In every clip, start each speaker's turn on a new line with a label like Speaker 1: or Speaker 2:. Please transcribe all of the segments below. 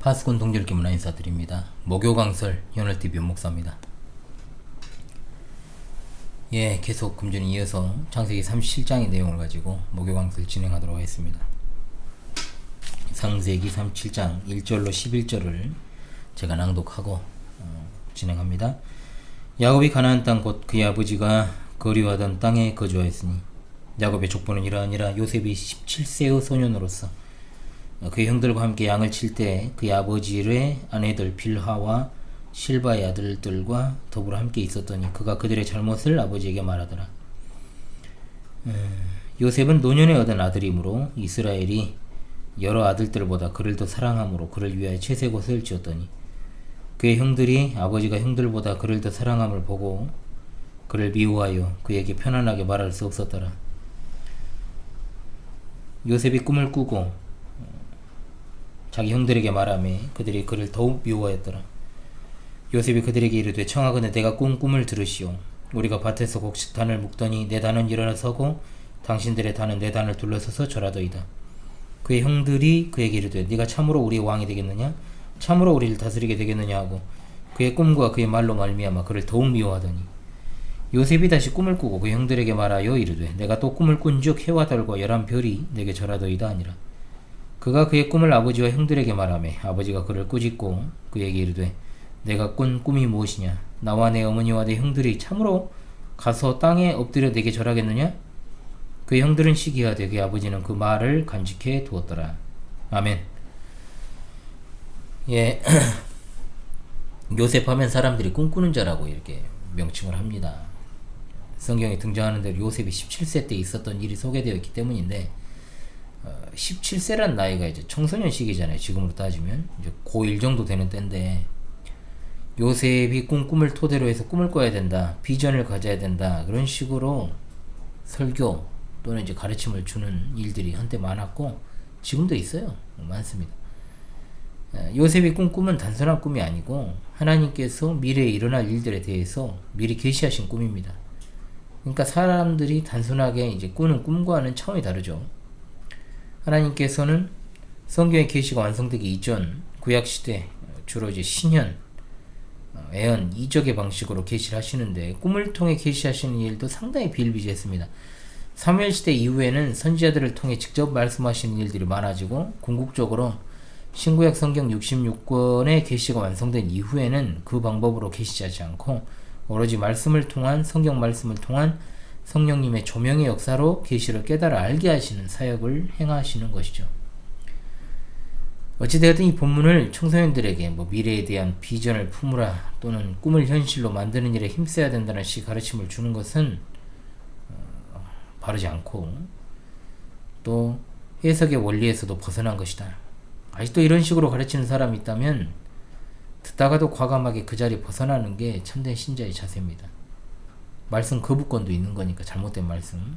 Speaker 1: 파수꾼 동절기 문화 인사드립니다. 목요강설 현월TV 연목사입니다. 예, 계속 금전에 이어서 창세기 37장의 내용을 가지고 목요강설 진행하도록 하겠습니다. 창세기 37장 1절로 11절을 제가 낭독하고 진행합니다. 야곱이 가나안 땅 곧 그의 아버지가 거류하던 땅에 거주하였으니 야곱의 족보는 이러하니라. 요셉이 17세의 소년으로서 그의 형들과 함께 양을 칠 때 그의 아버지의 아내들 빌하와 실바의 아들들과 더불어 함께 있었더니 그가 그들의 잘못을 아버지에게 말하더라. 요셉은 노년에 얻은 아들이므로 이스라엘이 여러 아들들보다 그를 더 사랑함으로 그를 위하여 채색옷을 지었더니 그의 형들이 아버지가 형들보다 그를 더 사랑함을 보고 그를 미워하여 그에게 편안하게 말할 수 없었더라. 요셉이 꿈을 꾸고 자기 형들에게 말하며 그들이 그를 더욱 미워하였더라. 요셉이 그들에게 이르되 청하건대 내가 꾼 꿈을 들으시오. 우리가 밭에서 곡식 단을 묶더니 내 단은 일어나서고 당신들의 단은 내 단을 둘러서서 절하더이다. 그의 형들이 그에게 이르되 네가 참으로 우리의 왕이 되겠느냐? 참으로 우리를 다스리게 되겠느냐 하고 그의 꿈과 그의 말로 말미암아 그를 더욱 미워하더니 요셉이 다시 꿈을 꾸고 그 형들에게 말하여 이르되 내가 또 꿈을 꾼즉 해와 달과 11별이 내게 절하더이다 하니라. 그가 그의 꿈을 아버지와 형들에게 말하며 아버지가 그를 꾸짖고 그에게 이르되 내가 꾼 꿈이 무엇이냐? 나와 내 어머니와 내 형들이 참으로 가서 땅에 엎드려 내게 절하겠느냐? 그의 형들은 시기하되 그의 아버지는 그 말을 간직해 두었더라. 아멘. 예, 요셉 하면 사람들이 꿈꾸는 자라고 이렇게 명칭을 합니다. 성경에 등장하는 대로 요셉이 17세 때 있었던 일이 소개되어 있기 때문인데 17세란 나이가 이제 청소년 시기잖아요. 지금으로 따지면 이제 고1 정도 되는 때인데 요셉이 꾼 꿈을 토대로 해서 꿈을 꿔야 된다, 비전을 가져야 된다, 그런 식으로 설교 또는 이제 가르침을 주는 일들이 한때 많았고 지금도 있어요. 많습니다. 요셉이 꾼 꿈은 단순한 꿈이 아니고 하나님께서 미래에 일어날 일들에 대해서 미리 계시하신 꿈입니다. 그러니까 사람들이 단순하게 이제 꾸는 꿈과는 차원이 다르죠. 하나님께서는 성경의 계시가 완성되기 이전 구약시대 주로 이제 신현, 애언, 이적의 방식으로 계시를 하시는데 꿈을 통해 계시하시는 일도 상당히 비일비재했습니다. 사무엘 시대 이후에는 선지자들을 통해 직접 말씀하시는 일들이 많아지고 궁극적으로 신구약 성경 66권의 계시가 완성된 이후에는 그 방법으로 계시하지 않고 오로지 말씀을 통한 성경 말씀을 통한 성령님의 조명의 역사로 계시를 깨달아 알게 하시는 사역을 행하시는 것이죠. 어찌되었든 이 본문을 청소년들에게 미래에 대한 비전을 품으라 또는 꿈을 현실로 만드는 일에 힘써야 된다는 식 가르침을 주는 것은 바르지 않고 또 해석의 원리에서도 벗어난 것이다. 아직도 이런 식으로 가르치는 사람이 있다면 듣다가도 과감하게 그 자리 벗어나는 게 참된 신자의 자세입니다. 말씀 거부권도 있는 거니까 잘못된 말씀.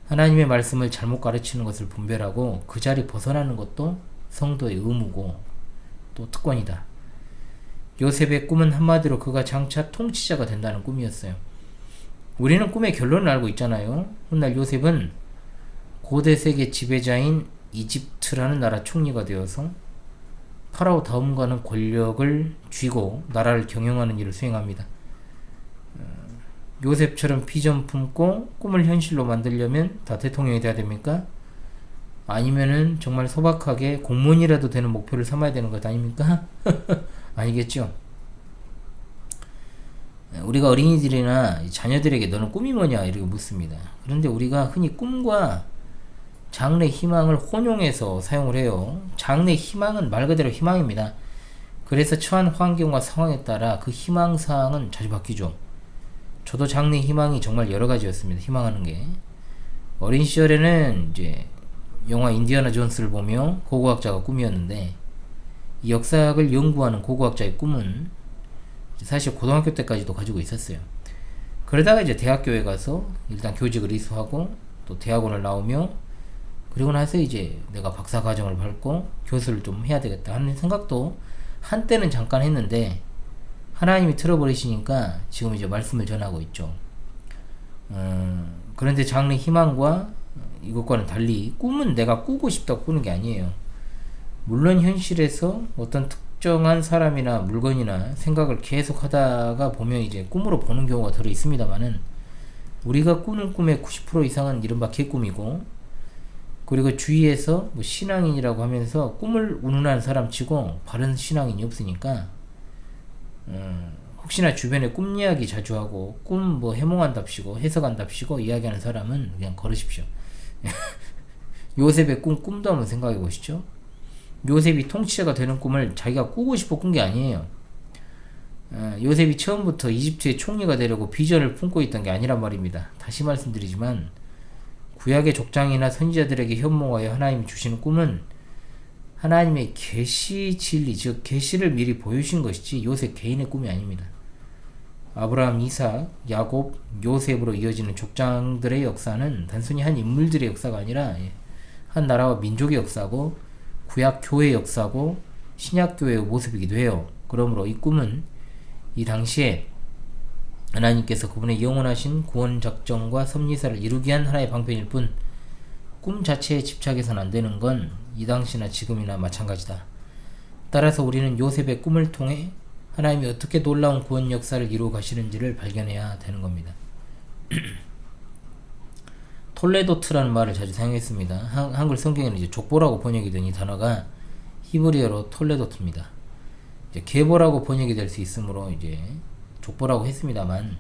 Speaker 1: 하나님의 말씀을 잘못 가르치는 것을 분별하고 그 자리 벗어나는 것도 성도의 의무고 또 특권이다. 요셉의 꿈은 한마디로 그가 장차 통치자가 된다는 꿈이었어요. 우리는 꿈의 결론을 알고 있잖아요. 훗날 요셉은 고대 세계 지배자인 이집트라는 나라 총리가 되어서 파라오 다음과는 권력을 쥐고 나라를 경영하는 일을 수행합니다. 요셉처럼 비전 품고 꿈을 현실로 만들려면 다 대통령이 돼야 됩니까? 아니면은 정말 소박하게 공무원이라도 되는 목표를 삼아야 되는 것 아닙니까? 아니겠죠. 우리가 어린이들이나 자녀들에게 너는 꿈이 뭐냐 이렇게 묻습니다. 그런데 우리가 흔히 꿈과 장래 희망을 혼용해서 사용을 해요. 장래 희망은 말 그대로 희망입니다. 그래서 처한 환경과 상황에 따라 그 희망사항은 자주 바뀌죠. 저도 장래 희망이 정말 여러 가지였습니다. 희망하는 게. 어린 시절에는 이제 영화 인디아나 존스를 보며 고고학자가 꿈이었는데 이 역사학을 연구하는 고고학자의 꿈은 사실 고등학교 때까지도 가지고 있었어요. 그러다가 이제 대학교에 가서 일단 교직을 이수하고 또 대학원을 나오며 그리고 나서 이제 내가 박사 과정을 밟고 교수를 좀 해야 되겠다 하는 생각도 한때는 잠깐 했는데 하나님이 틀어버리시니까 지금 이제 말씀을 전하고 있죠. 그런데 장래 희망과 이것과는 달리 꿈은 내가 꾸고 싶다고 꾸는 게 아니에요. 물론 현실에서 어떤 특정한 사람이나 물건이나 생각을 계속 하다가 보면 이제 꿈으로 보는 경우가 들어 있습니다만은, 우리가 꾸는 꿈의 90% 이상은 이른바 개꿈이고, 그리고 주위에서 뭐 신앙인이라고 하면서 꿈을 운운하는 사람 치고 바른 신앙인이 없으니까, 혹시나 주변에 꿈 이야기 자주 하고 꿈 뭐 해몽한답시고 해석한답시고 이야기하는 사람은 그냥 걸으십시오. 요셉의 꿈도 한번 생각해 보시죠. 요셉이 통치자가 되는 꿈을 자기가 꾸고 싶어 꾼 게 아니에요. 요셉이 처음부터 이집트의 총리가 되려고 비전을 품고 있던 게 아니란 말입니다. 다시 말씀드리지만 구약의 족장이나 선지자들에게 현몽하여 하나님이 주시는 꿈은 하나님의 계시 진리, 즉 계시를 미리 보여주신 것이지 요셉 개인의 꿈이 아닙니다. 아브라함, 이삭, 야곱, 요셉으로 이어지는 족장들의 역사는 단순히 한 인물들의 역사가 아니라 한 나라와 민족의 역사고, 구약 교회의 역사고, 신약 교회의 모습이기도 해요. 그러므로 이 꿈은 이 당시에 하나님께서 그분의 영원하신 구원 작정과 섭리사를 이루기 위한 하나의 방편일 뿐, 꿈 자체에 집착해서는 안 되는 건 이 당시나 지금이나 마찬가지다. 따라서 우리는 요셉의 꿈을 통해 하나님이 어떻게 놀라운 구원 역사를 이루어 가시는지를 발견해야 되는 겁니다. 톨레도트라는 말을 자주 사용했습니다. 한글 성경에는 이제 족보라고 번역이 된 이 단어가 히브리어로 톨레도트입니다. 이제 계보라고 번역이 될 수 있으므로 이제 족보라고 했습니다만,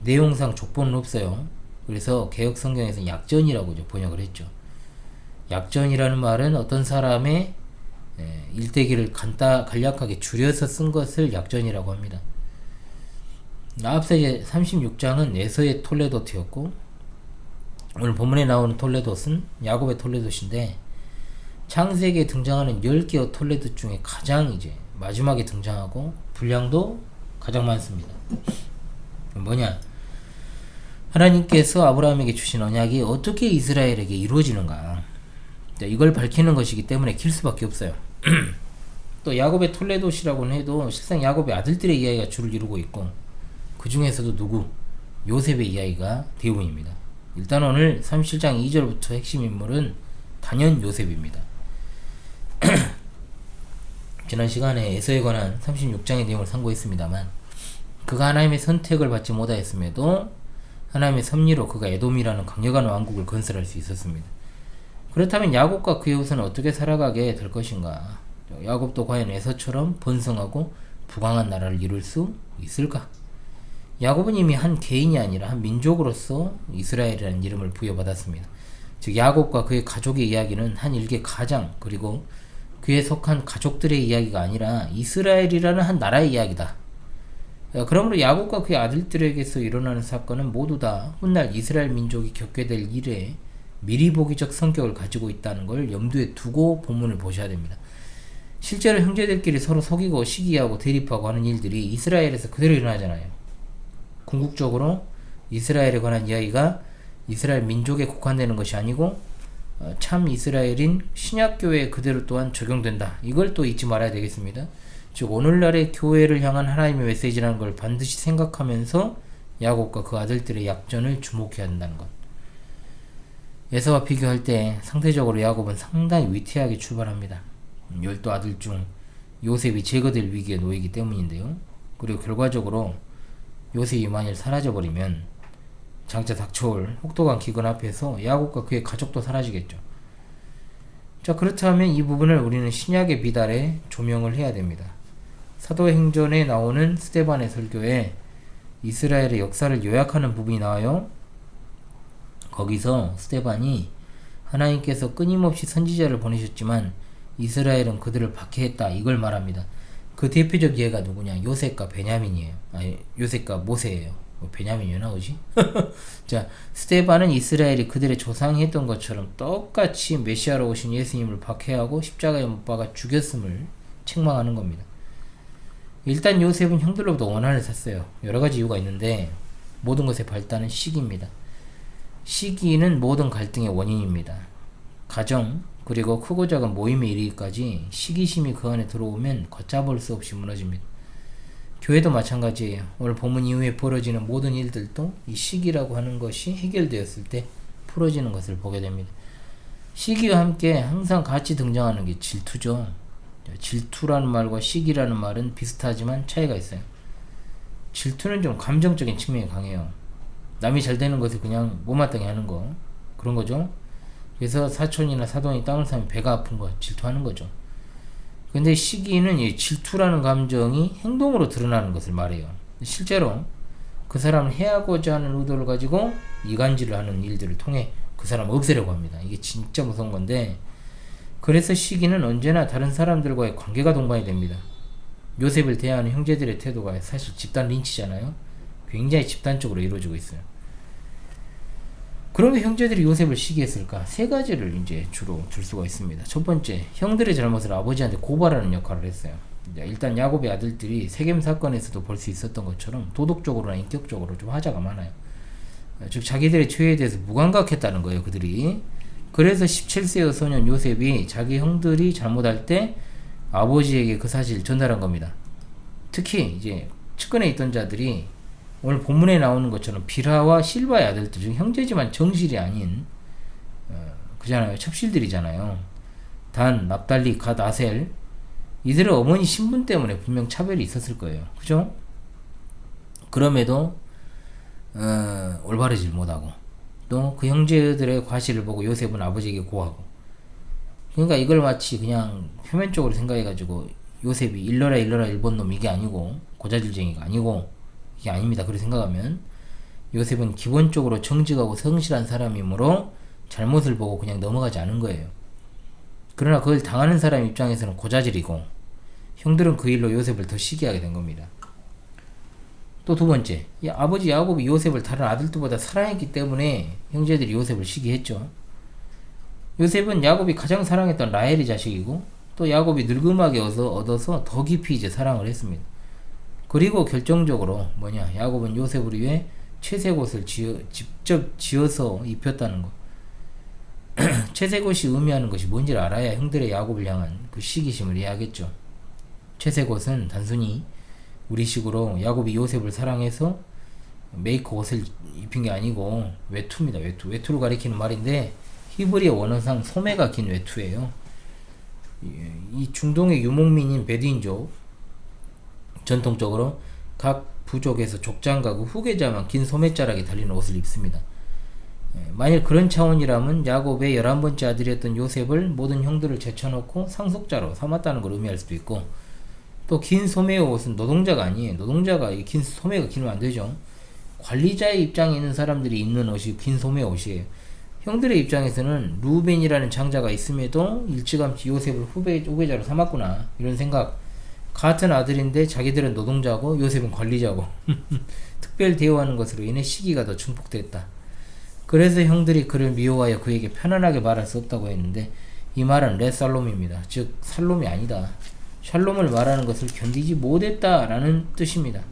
Speaker 1: 내용상 족보는 없어요. 그래서 개혁 성경에서는 약전이라고 이제 번역을 했죠. 약전이라는 말은 어떤 사람의 일대기를 간략하게 줄여서 쓴 것을 약전이라고 합니다. 앞서 이제 36장은 에서의 톨레도트였고, 오늘 본문에 나오는 톨레도스는 야곱의 톨레도스인데, 창세기에 등장하는 10개의 톨레도 중에 가장 이제 마지막에 등장하고 분량도 가장 많습니다. 뭐냐? 하나님께서 아브라함에게 주신 언약이 어떻게 이스라엘에게 이루어지는가, 이걸 밝히는 것이기 때문에 길 수밖에 없어요. 또 야곱의 톨레도시라고는 해도 실상 야곱의 아들들의 이야기가 주를 이루고 있고, 그 중에서도 누구? 요셉의 이야기가 대부분입니다. 일단 오늘 37장 2절부터 핵심 인물은 단연 요셉입니다. 지난 시간에 에서에 관한 36장의 내용을 상고했습니다만, 그가 하나님의 선택을 받지 못하였음에도 하나님의 섭리로 그가 에돔이라는 강력한 왕국을 건설할 수 있었습니다. 그렇다면 야곱과 그의 후손은 어떻게 살아가게 될 것인가? 야곱도 과연 에서처럼 번성하고 부강한 나라를 이룰 수 있을까? 야곱은 이미 한 개인이 아니라 한 민족으로서 이스라엘이라는 이름을 부여받았습니다. 즉 야곱과 그의 가족의 이야기는 한 일개 가장, 그리고 그에 속한 가족들의 이야기가 아니라 이스라엘이라는 한 나라의 이야기다. 그러므로 야곱과 그의 아들들에게서 일어나는 사건은 모두 다 훗날 이스라엘 민족이 겪게 될 일에 미리 보기적 성격을 가지고 있다는 걸 염두에 두고 본문을 보셔야 됩니다. 실제로 형제들끼리 서로 속이고 시기하고 대립하고 하는 일들이 이스라엘에서 그대로 일어나잖아요. 궁극적으로 이스라엘에 관한 이야기가 이스라엘 민족에 국한되는 것이 아니고 참 이스라엘인 신약교회에 그대로 또한 적용된다. 이걸 또 잊지 말아야 되겠습니다. 즉 오늘날의 교회를 향한 하나님의 메시지라는 걸 반드시 생각하면서 야곱과 그 아들들의 약전을 주목해야 한다는 것. 에서와 비교할 때 상대적으로 야곱은 상당히 위태하게 출발합니다. 12 아들 중 요셉이 제거될 위기에 놓이기 때문인데요. 그리고 결과적으로 요셉이 만일 사라져버리면 장차 닥쳐올 혹독한 기근 앞에서 야곱과 그의 가족도 사라지겠죠. 자, 그렇다면 이 부분을 우리는 신약의 비달에 조명을 해야 됩니다. 사도행전에 나오는 스데반의 설교에 이스라엘의 역사를 요약하는 부분이 나와요. 거기서 스데반이 하나님께서 끊임없이 선지자를 보내셨지만 이스라엘은 그들을 박해했다, 이걸 말합니다. 그 대표적 예가 누구냐? 요셉과 베냐민이에요. 아니, 요셉과 모세예요. 베냐민이 왜 나오지? 자, 스데반은 이스라엘이 그들의 조상이 했던 것처럼 똑같이 메시아로 오신 예수님을 박해하고 십자가에 못 박아 죽였음을 책망하는 겁니다. 일단 요셉은 형들로부터 원한을 샀어요. 여러 가지 이유가 있는데 모든 것의 발단은 시기입니다. 시기는 모든 갈등의 원인입니다. 가정, 그리고 크고 작은 모임에 이르기까지 시기심이 그 안에 들어오면 걷잡을 수 없이 무너집니다. 교회도 마찬가지예요. 오늘 본문 이후에 벌어지는 모든 일들도 이 시기라고 하는 것이 해결되었을 때 풀어지는 것을 보게 됩니다. 시기와 함께 항상 같이 등장하는 게 질투죠. 질투라는 말과 시기라는 말은 비슷하지만 차이가 있어요. 질투는 좀 감정적인 측면이 강해요. 남이 잘 되는 것을 그냥 못마땅해 하는 거, 그런 거죠. 그래서 사촌이나 사돈이 땅을 사면 배가 아픈 거 질투하는 거죠. 근데 시기는 이 질투라는 감정이 행동으로 드러나는 것을 말해요. 실제로 그 사람을 해하고자 하는 의도를 가지고 이간질을 하는 일들을 통해 그 사람을 없애려고 합니다. 이게 진짜 무서운 건데, 그래서 시기는 언제나 다른 사람들과의 관계가 동반이 됩니다. 요셉을 대하는 형제들의 태도가 사실 집단 린치잖아요. 굉장히 집단적으로 이루어지고 있어요. 그러면 형제들이 요셉을 시기했을까? 세 가지를 이제 주로 들 수가 있습니다. 첫 번째, 형들의 잘못을 아버지한테 고발하는 역할을 했어요. 일단 야곱의 아들들이 세겜 사건에서도 볼 수 있었던 것처럼 도덕적으로나 인격적으로 좀 하자가 많아요. 즉 자기들의 죄에 대해서 무감각했다는 거예요, 그들이. 그래서 17세의 소년 요셉이 자기 형들이 잘못할 때 아버지에게 그 사실을 전달한 겁니다. 특히 이제 측근에 있던 자들이 오늘 본문에 나오는 것처럼 빌하와 실바의 아들들 중 형제지만 정실이 아닌 그잖아요. 첩실들이잖아요. 단, 납달리, 갓, 아셀, 이들의 어머니 신분 때문에 분명 차별이 있었을 거예요. 그죠? 그럼에도 올바르질 못하고 또 그 형제들의 과실을 보고 요셉은 아버지에게 고하고, 그러니까 이걸 마치 그냥 표면적으로 생각해가지고 요셉이 일러라 일본 놈 이게 아니고 고자질쟁이가 아니고 이게 아닙니다. 그렇게 생각하면 요셉은 기본적으로 정직하고 성실한 사람이므로 잘못을 보고 그냥 넘어가지 않은 거예요. 그러나 그걸 당하는 사람 입장에서는 고자질이고 형들은 그 일로 요셉을 더 시기하게 된 겁니다. 또 두 번째, 이 아버지 야곱이 요셉을 다른 아들들보다 사랑했기 때문에 형제들이 요셉을 시기했죠. 요셉은 야곱이 가장 사랑했던 라헬의 자식이고 또 야곱이 늙음하게 얻어서 더 깊이 이제 사랑을 했습니다. 그리고 결정적으로 야곱은 요셉을 위해 채색 옷을 직접 지어서 입혔다는 거. 채색 옷이 의미하는 것이 뭔지를 알아야 형들의 야곱을 향한 그 시기심을 이해하겠죠. 채색 옷은 단순히 우리식으로 야곱이 요셉을 사랑해서 메이커 옷을 입힌 게 아니고 외투입니다. 외투를 가리키는 말인데 히브리 원어상 소매가 긴 외투예요. 이 중동의 유목민인 베두인족, 전통적으로 각 부족에서 족장과 그 후계자만 긴 소매자락이 달린 옷을 입습니다. 만일 그런 차원이라면 야곱의 11번째 아들이었던 요셉을 모든 형들을 제쳐놓고 상속자로 삼았다는 걸 의미할 수도 있고, 또 긴 소매의 옷은 노동자가 아니에요. 노동자가 긴 소매가 길면 안 되죠. 관리자의 입장에 있는 사람들이 입는 옷이 긴 소매 옷이에요. 형들의 입장에서는 루벤이라는 장자가 있음에도 일찌감치 요셉을 후계자로 삼았구나, 이런 생각. 같은 아들인데 자기들은 노동자고 요셉은 관리자고 특별 대우하는 것으로 인해 시기가 더 증폭됐다. 그래서 형들이 그를 미워하여 그에게 편안하게 말할 수 없다고 했는데, 이 말은 레살롬입니다. 즉 살롬이 아니다. 샬롬을 말하는 것을 견디지 못했다라는 뜻입니다.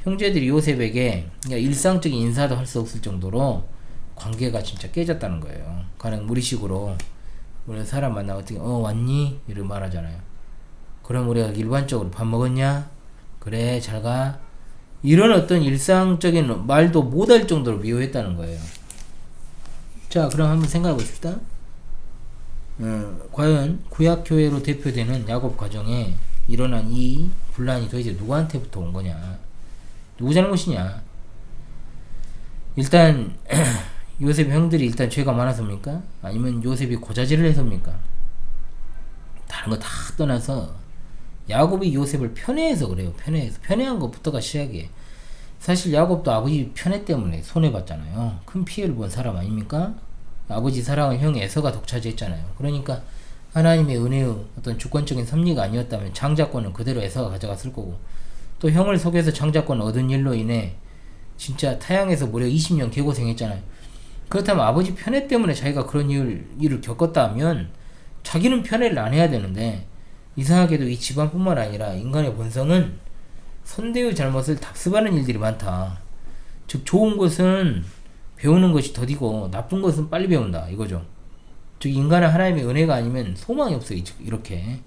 Speaker 1: 형제들이 요셉에게 일상적인 인사도 할 수 없을 정도로 관계가 진짜 깨졌다는 거예요. 가령 우리식으로 우리 사람 만나면 어떻게 왔니? 이렇게 말하잖아요. 그럼 우리가 일반적으로 밥 먹었냐? 그래 잘가. 이런 어떤 일상적인 말도 못할 정도로 미워했다는 거예요. 자, 그럼 한번 생각해 봅시다. 과연 구약교회로 대표되는 야곱 가정에 일어난 이 분란이 도대체 누구한테부터 온 거냐? 누구 잘못이냐? 일단 요셉 형들이 일단 죄가 많아서입니까? 아니면 요셉이 고자질을 해서입니까? 다른 거 다 떠나서 야곱이 요셉을 편애해서 그래요. 편애한 것부터가 시작이에요. 사실 야곱도 아버지 편애 때문에 손해봤잖아요. 큰 피해를 본 사람 아닙니까? 아버지 사랑을 형 에서가 독차지했잖아요. 그러니까 하나님의 은혜의 어떤 주권적인 섭리가 아니었다면 장자권은 그대로 에서가 가져갔을 거고, 또 형을 속여서 장자권을 얻은 일로 인해 진짜 타향에서 무려 20년 개고생했잖아요. 그렇다면 아버지 편애 때문에 자기가 그런 일을 겪었다면 자기는 편애를 안 해야 되는데, 이상하게도 이 집안뿐만 아니라 인간의 본성은 선대의 잘못을 답습하는 일들이 많다. 즉 좋은 것은 배우는 것이 더디고 나쁜 것은 빨리 배운다, 이거죠. 즉 인간은 하나님의 은혜가 아니면 소망이 없어요. 이렇게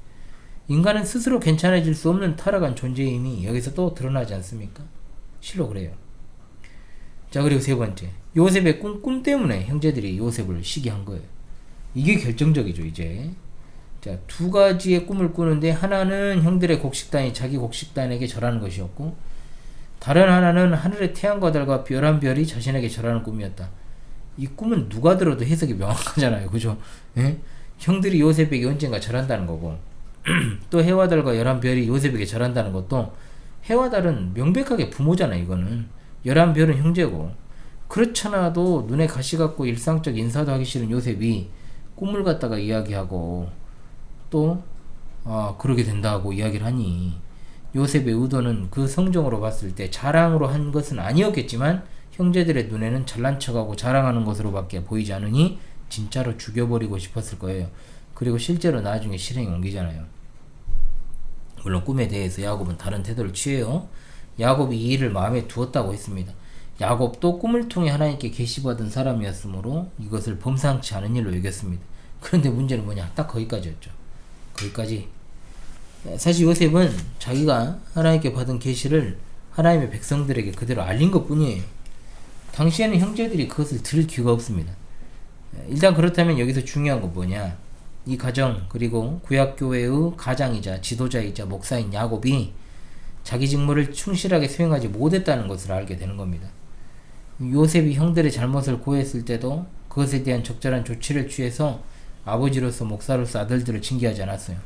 Speaker 1: 인간은 스스로 괜찮아질 수 없는 타락한 존재임이 여기서 또 드러나지 않습니까? 실로 그래요. 자, 그리고 세 번째, 요셉의 꿈 때문에 형제들이 요셉을 시기한 거예요. 이게 결정적이죠. 이제 자, 두 가지의 꿈을 꾸는데 하나는 형들의 곡식단이 자기 곡식단에게 절하는 것이었고, 다른 하나는 하늘의 태양과 달과 별한 별이 자신에게 절하는 꿈이었다. 이 꿈은 누가 들어도 해석이 명확하잖아요. 그죠? 예? 형들이 요셉에게 언젠가 절한다는 거고, 또 해와 달과 열한 별이 요셉에게 절한다는 것도, 해와 달은 명백하게 부모잖아요. 이거는 열한 별은 형제고, 그렇잖아도 눈에 가시 같고 일상적 인사도 하기 싫은 요셉이 꿈을 갖다가 이야기하고 또 그러게 된다고 이야기를 하니, 요셉의 의도는 그 성정으로 봤을 때 자랑으로 한 것은 아니었겠지만 형제들의 눈에는 잘난 척하고 자랑하는 것으로밖에 보이지 않으니 진짜로 죽여버리고 싶었을 거예요. 그리고 실제로 나중에 실행에 옮기잖아요. 물론 꿈에 대해서 야곱은 다른 태도를 취해요. 야곱이 이 일을 마음에 두었다고 했습니다. 야곱도 꿈을 통해 하나님께 계시받은 사람이었으므로 이것을 범상치 않은 일로 여겼습니다. 그런데 문제는 뭐냐? 딱 거기까지였죠. 거기까지. 사실 요셉은 자기가 하나님께 받은 계시를 하나님의 백성들에게 그대로 알린 것 뿐이에요. 당시에는 형제들이 그것을 들을 기회가 없습니다. 일단 그렇다면 여기서 중요한 건 뭐냐? 이 가정, 그리고 구약교회의 가장이자 지도자이자 목사인 야곱이 자기 직무를 충실하게 수행하지 못했다는 것을 알게 되는 겁니다. 요셉이 형들의 잘못을 고했을 때도 그것에 대한 적절한 조치를 취해서 아버지로서 목사로서 아들들을 징계하지 않았어요.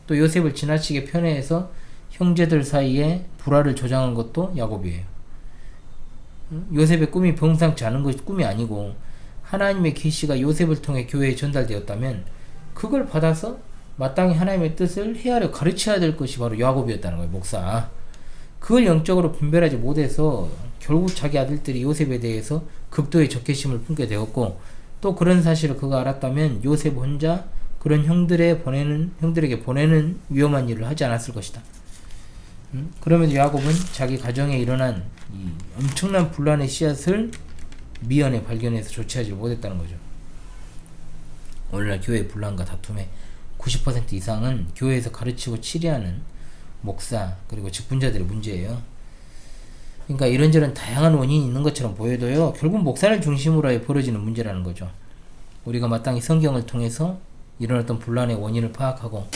Speaker 1: 또 요셉을 지나치게 편애해서 형제들 사이에 불화를 조장한 것도 야곱이에요. 요셉의 꿈이 범상치 않은 것이 꿈이 아니고 하나님의 계시가 요셉을 통해 교회에 전달되었다면 그걸 받아서 마땅히 하나님의 뜻을 헤아려 가르쳐야 될 것이 바로 야곱이었다는 거예요. 목사. 그걸 영적으로 분별하지 못해서 결국 자기 아들들이 요셉에 대해서 극도의 적개심을 품게 되었고, 또 그런 사실을 그가 알았다면 요셉 혼자 그런 형들에게 보내는 위험한 일을 하지 않았을 것이다. 그러면서 야곱은 자기 가정에 일어난 이 엄청난 분란의 씨앗을 미연에 발견해서 조치하지 못했다는 거죠. 오늘날 교회의 분란과 다툼의 90% 이상은 교회에서 가르치고 치리하는 목사 그리고 직분자들의 문제예요. 그러니까 이런저런 다양한 원인이 있는 것처럼 보여도요, 결국 목사를 중심으로 해 벌어지는 문제라는 거죠. 우리가 마땅히 성경을 통해서 일어났던 분란의 원인을 파악하고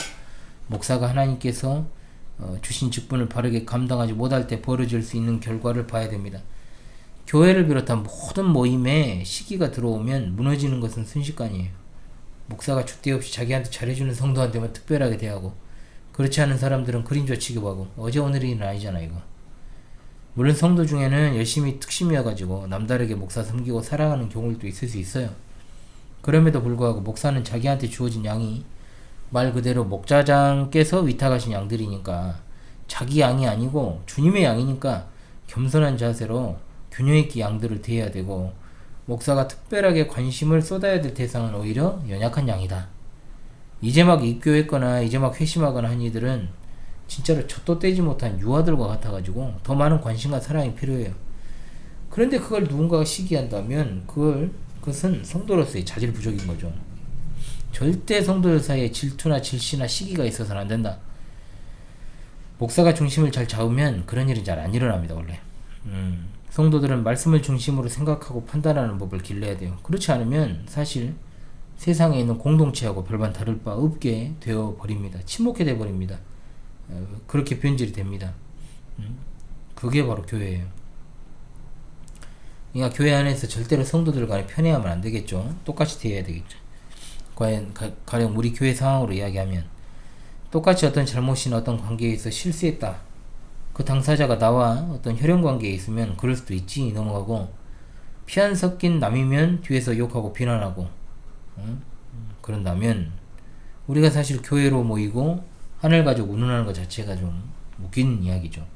Speaker 1: 목사가 하나님께서 주신 직분을 바르게 감당하지 못할 때 벌어질 수 있는 결과를 봐야 됩니다. 교회를 비롯한 모든 모임에 시기가 들어오면 무너지는 것은 순식간이에요. 목사가 줏대 없이 자기한테 잘해주는 성도한테만 특별하게 대하고, 그렇지 않은 사람들은 그림자 취급하고, 어제 오늘의 일은 아니잖아 이거. 물론 성도 중에는 열심히 특심이어가지고 남다르게 목사 섬기고 사랑하는 경우도 있을 수 있어요. 그럼에도 불구하고 목사는 자기한테 주어진 양이 말 그대로 목자장께서 위탁하신 양들이니까 자기 양이 아니고 주님의 양이니까 겸손한 자세로 균형 있게 양들을 대해야 되고, 목사가 특별하게 관심을 쏟아야 될 대상은 오히려 연약한 양이다. 이제 막 입교했거나 이제 막 회심하거나 한 이들은 진짜로 젖도 떼지 못한 유아들과 같아가지고 더 많은 관심과 사랑이 필요해요. 그런데 그걸 누군가가 시기한다면 그것은 성도로서의 자질 부족인 거죠. 절대 성도들 사이에 질투나 질시나 시기가 있어서는 안 된다. 목사가 중심을 잘 잡으면 그런 일은 잘 안 일어납니다, 원래. 성도들은 말씀을 중심으로 생각하고 판단하는 법을 길러야 돼요. 그렇지 않으면 사실 세상에 있는 공동체하고 별반 다를 바 없게 되어 버립니다. 침묵해 돼 버립니다. 그렇게 변질이 됩니다. 그게 바로 교회예요. 그러니까 교회 안에서 절대로 성도들 간에 편애하면 안 되겠죠. 똑같이 대해야 되겠죠. 가령 우리 교회 상황으로 이야기하면, 똑같이 어떤 잘못이나 어떤 관계에 있어 실수했다. 그 당사자가 나와 어떤 혈연 관계에 있으면 그럴 수도 있지 넘어가고, 피 안 섞인 남이면 뒤에서 욕하고 비난하고, 그런다면 우리가 사실 교회로 모이고 하늘 가지고 운운하는 것 자체가 좀 웃기는 이야기죠.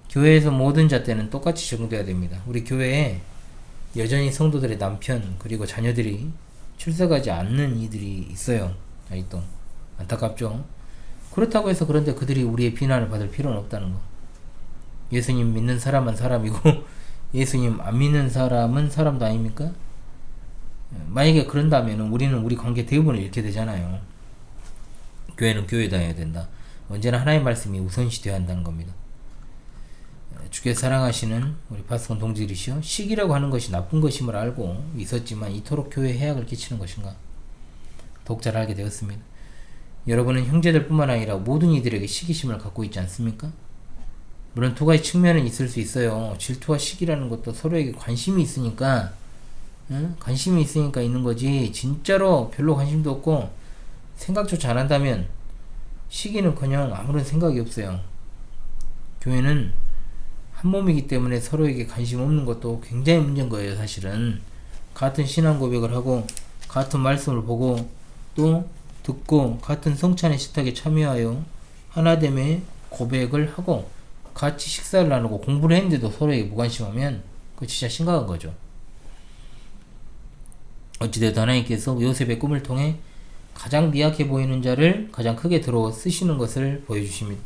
Speaker 1: 교회에서 모든 잣대는 똑같이 적용돼야 됩니다. 우리 교회에 여전히 성도들의 남편 그리고 자녀들이 출석하지 않는 이들이 있어요. 아직도 안타깝죠. 그렇다고 해서 그런데 그들이 우리의 비난을 받을 필요는 없다는 거. 예수님 믿는 사람은 사람이고 예수님 안 믿는 사람은 사람도 아닙니까? 만약에 그런다면 우리는 우리 관계 대부분을 잃게 되잖아요. 교회는 교회다 해야 된다. 언제나 하나님의 말씀이 우선시 되어야 한다는 겁니다. 주께서 사랑하시는 우리 파스콘 동지들이시여, 시기라고 하는 것이 나쁜 것임을 알고 있었지만 이토록 교회에 해악을 끼치는 것인가? 독자를 하게 되었습니다. 여러분은 형제들뿐만 아니라 모든 이들에게 시기심을 갖고 있지 않습니까? 물론 두 가지 측면은 있을 수 있어요. 질투와 시기라는 것도 서로에게 관심이 있으니까, 관심이 있으니까 있는 거지, 진짜로 별로 관심도 없고 생각조차 안 한다면 시기는커녕 아무런 생각이 없어요. 교회는 한 몸이기 때문에 서로에게 관심 없는 것도 굉장히 문제인 거예요. 사실은 같은 신앙 고백을 하고 같은 말씀을 보고 또 듣고 같은 성찬의 식탁에 참여하여 하나됨의 고백을 하고 같이 식사를 나누고 공부를 했는데도 서로에게 무관심하면 그거 진짜 심각한 거죠. 어찌되든 하나님께서 요셉의 꿈을 통해 가장 미약해 보이는 자를 가장 크게 들어 쓰시는 것을 보여주십니다.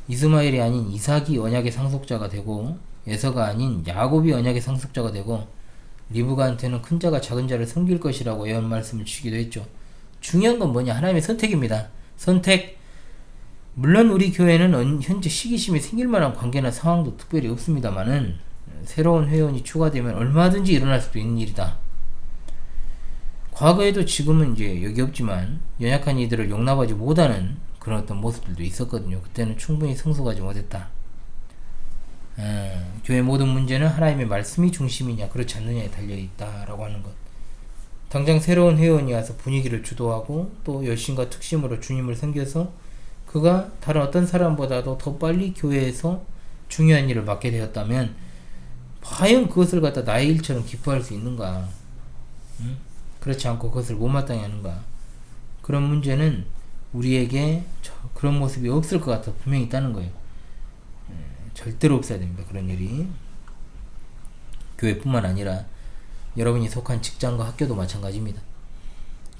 Speaker 1: 이스마엘이 아닌 이삭이 언약의 상속자가 되고 에서가 아닌 야곱이 언약의 상속자가 되고 리브가한테는 큰 자가 작은 자를 섬길 것이라고 예언 말씀을 주기도 했죠. 중요한 건 뭐냐? 하나님의 선택입니다. 선택. 물론 우리 교회는 현재 시기심이 생길 만한 관계나 상황도 특별히 없습니다만은 새로운 회원이 추가되면 얼마든지 일어날 수도 있는 일이다. 과거에도 지금은 이제 여기 없지만 연약한 이들을 용납하지 못하는 그런 어떤 모습들도 있었거든요. 그때는 충분히 성숙하지 못했다. 교회 모든 문제는 하나님의 말씀이 중심이냐 그렇지 않느냐에 달려있다라고 하는 것. 당장 새로운 회원이 와서 분위기를 주도하고 또 열심과 특심으로 주님을 섬겨서 그가 다른 어떤 사람보다도 더 빨리 교회에서 중요한 일을 맡게 되었다면 과연 그것을 갖다 나의 일처럼 기뻐할 수 있는가? 그렇지 않고 그것을 못마땅히 하는가? 그런 문제는 우리에게 그런 모습이 없을 것 같아 분명히 있다는 거예요. 절대로 없어야 됩니다. 그런 일이. 교회뿐만 아니라 여러분이 속한 직장과 학교도 마찬가지입니다.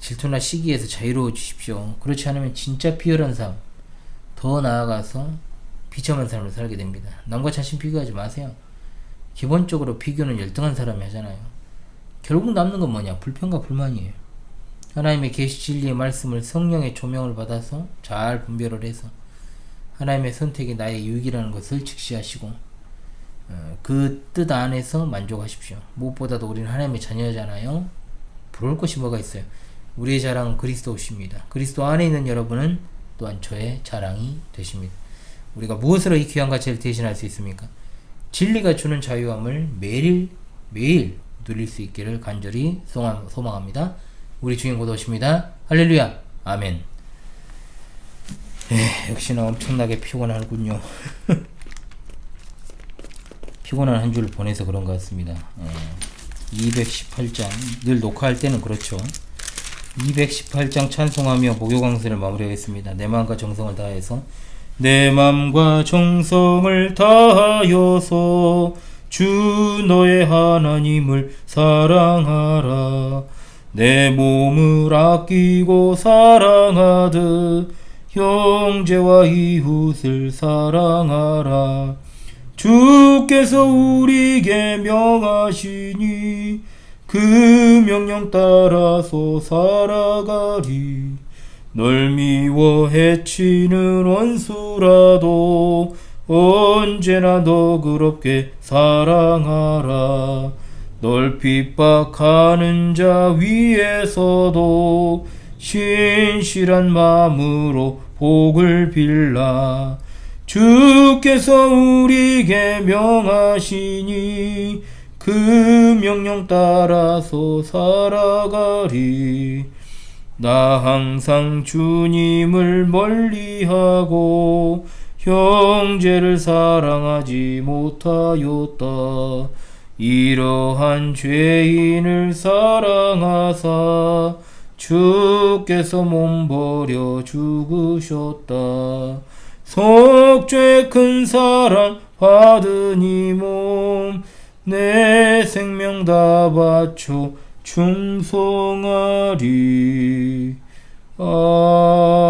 Speaker 1: 질투나 시기에서 자유로워지십시오. 그렇지 않으면 진짜 비열한 삶, 더 나아가서 비참한 삶을 살게 됩니다. 남과 자신 비교하지 마세요. 기본적으로 비교는 열등한 사람이 하잖아요. 결국 남는 건 뭐냐? 불평과 불만이에요. 하나님의 계시 진리의 말씀을 성령의 조명을 받아서 잘 분별을 해서 하나님의 선택이 나의 유익이라는 것을 직시하시고 그 뜻 안에서 만족하십시오. 무엇보다도 우리는 하나님의 자녀잖아요. 부러울 것이 뭐가 있어요? 우리의 자랑은 그리스도십니다. 그리스도 안에 있는 여러분은 또한 저의 자랑이 되십니다. 우리가 무엇으로 이 귀한 가치를 대신할 수 있습니까? 진리가 주는 자유함을 매일 누릴 수 있기를 간절히 소망합니다. 우리 주인 곧 오십니다. 할렐루야. 아멘. 역시나 엄청나게 피곤하군요. 피곤한 한 주를 보내서 그런 것 같습니다. 218장 늘 녹화할 때는 그렇죠. 218장 찬송하며 목요 강세를 마무리하겠습니다. 내 마음과 정성을 다해서 내 마음과 정성을 다하여서 주 너의 하나님을 사랑하라. 내 몸을 아끼고 사랑하듯 형제와 이웃을 사랑하라. 주께서 우리에게 명하시니 그 명령 따라서 살아가리. 널 미워 해치는 원수라도 언제나 너그럽게 사랑하라. 널 핍박하는 자 위에서도 신실한 마음으로 복을 빌라. 주께서 우리에게 명하시니 그 명령 따라서 살아가리. 나 항상 주님을 멀리하고 형제를 사랑하지 못하였다. 이러한 죄인을 사랑하사 주께서 몸버려 죽으셨다. 속죄 큰 사랑 받으니 몸 내 생명 다 바쳐 충성하리. 아멘.